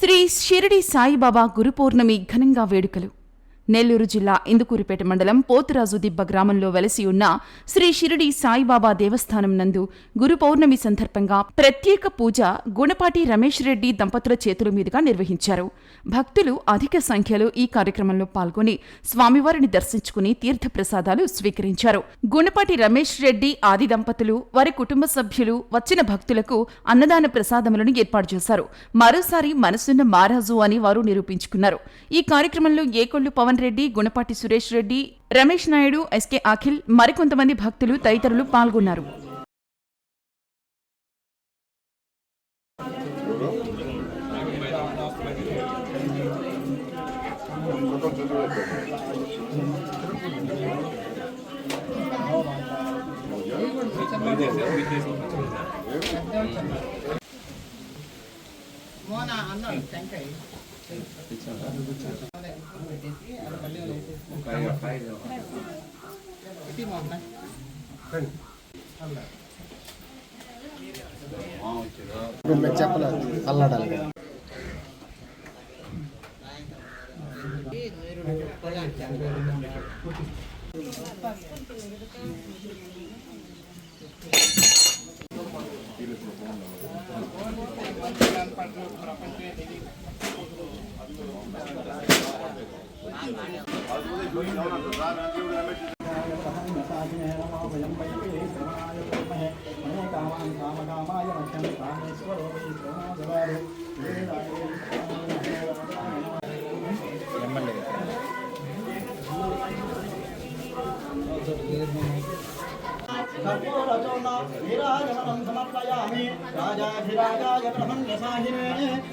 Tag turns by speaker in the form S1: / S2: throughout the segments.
S1: శ్రీ షిరిడి సాయిబాబా గురు పౌర్ణమి ఘనంగా వేడుకలు. నెల్లూరు జిల్లా ఇందుకూరుపేట మండలం పోతురాజు దిబ్బ గ్రామంలో వెలసి ఉన్న శ్రీ షిరిడి సాయిబాబా దేవస్థానం నందు గురు పౌర్ణమి సందర్భంగా ప్రత్యేక పూజ గుణపాటి రమేష్ రెడ్డి దంపతుల చేతుల మీదుగా నిర్వహించారు. భక్తులు అధిక సంఖ్యలో ఈ కార్యక్రమంలో పాల్గొని స్వామివారిని దర్శించుకుని తీర్థప్రసాదాలు స్వీకరించారు. గుణపాటి రమేష్ రెడ్డి ఆది దంపతులు వారి కుటుంబ సభ్యులు వచ్చిన భక్తులకు అన్నదాన ప్రసాదములను ఏర్పాటు చేశారు. మరోసారి మనసున్న మహారాజు అని వారు నిరూపించుకున్నారు. ఈ కార్యక్రమంలో ఏకొల్లు పవన్ రెడ్డి, గుణపాటి సురేష్ రెడ్డి, రమేష్ నాయుడు, ఎస్కే అఖిల్, మరికొంతమంది భక్తులు తదితరులు పాల్గొన్నారు.
S2: చెప్పలేదు అల్లాడాలి.
S3: సమర్పయామి రాజాధిరాజాయ బ్రహ్మణ్యసాహినే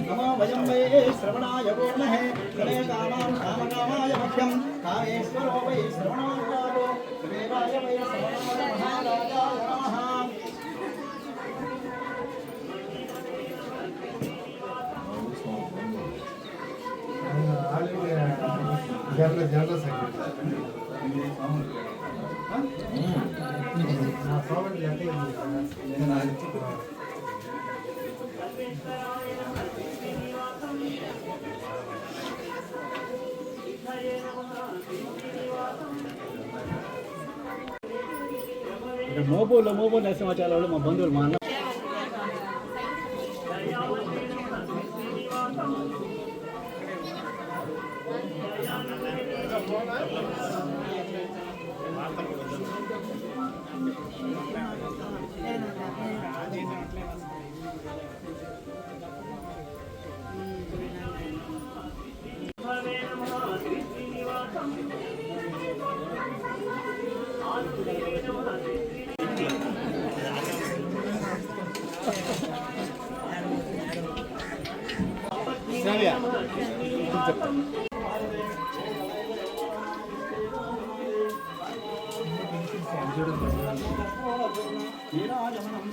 S3: నమో వయం వై శ్రవణాయ పూర్ణహే కలే కామాం కామకామాయ మధ్యం కామేశ్వరో వై శ్రవణాయ కుబేరాయ వై శ్రవణాయ మహారాజాయ నమః. మోబోలో నరసింహాచార్య మా బంధువులు మా అన్న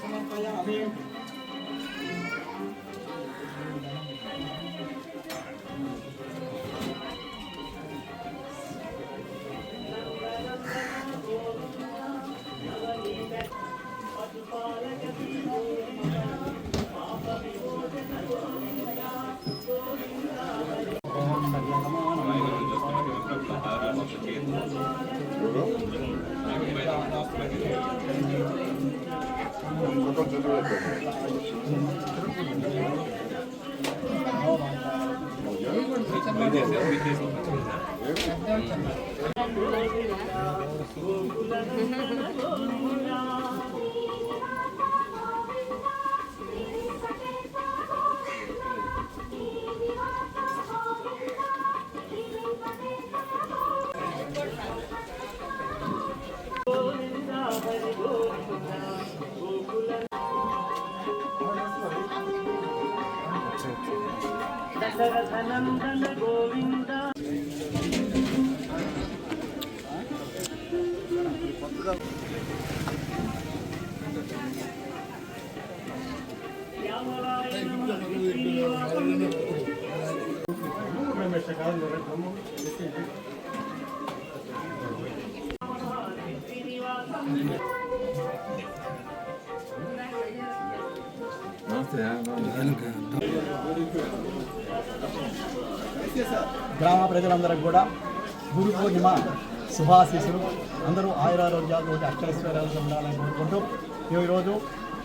S3: సమర్పయామి. దశరథనందన గోవింద
S2: Namaste.
S3: గ్రామ ప్రజలందరికీ కూడా గురు పూర్ణిమ శుభాశీస్సులు. అందరూ ఆయురారోగ్యాలతో అష్టైశ్వర్యాలతో ఉండాలని కోరుకుంటూ ఈరోజు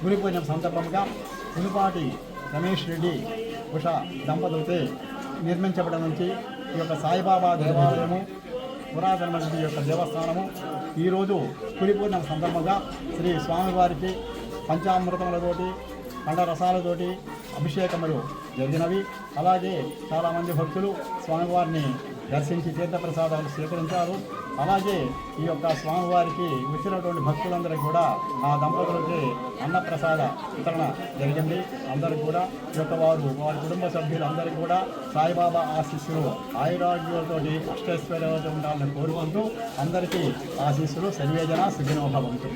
S3: గురు పూర్ణిమ సందర్భంగా పులిపాటి రమేష్ రెడ్డి ఉష దంపతులతో నిర్మించబడిన నుంచి ఈ యొక్క సాయిబాబా దేవాలయము పురాతనమైన ఈ యొక్క దేవస్థానము ఈరోజు గురు పూర్ణిమ సందర్భంగా శ్రీ స్వామివారికి పంచామృతములతోటి పండరసాలతోటి అభిషేకములు జరిగినవి. అలాగే చాలామంది భక్తులు స్వామివారిని దర్శించి తీర్థప్రసాదాలు స్వీకరించారు. అలాగే ఈ యొక్క స్వామివారికి వచ్చినటువంటి భక్తులందరికీ కూడా ఆ దంపతులకి అన్నప్రసాద వితరణ జరిగింది. అందరికీ కూడా ఈ యొక్క వారి కుటుంబ సభ్యులందరికీ కూడా సాయిబాబా ఆశీస్సులు ఆయురారోగ్యాలతోటి అష్టైశ్వర్యాలతో ఉండాలని కోరుకుంటూ అందరికీ ఆశీస్సులు. సర్వేజన సుఖినో భవంతు.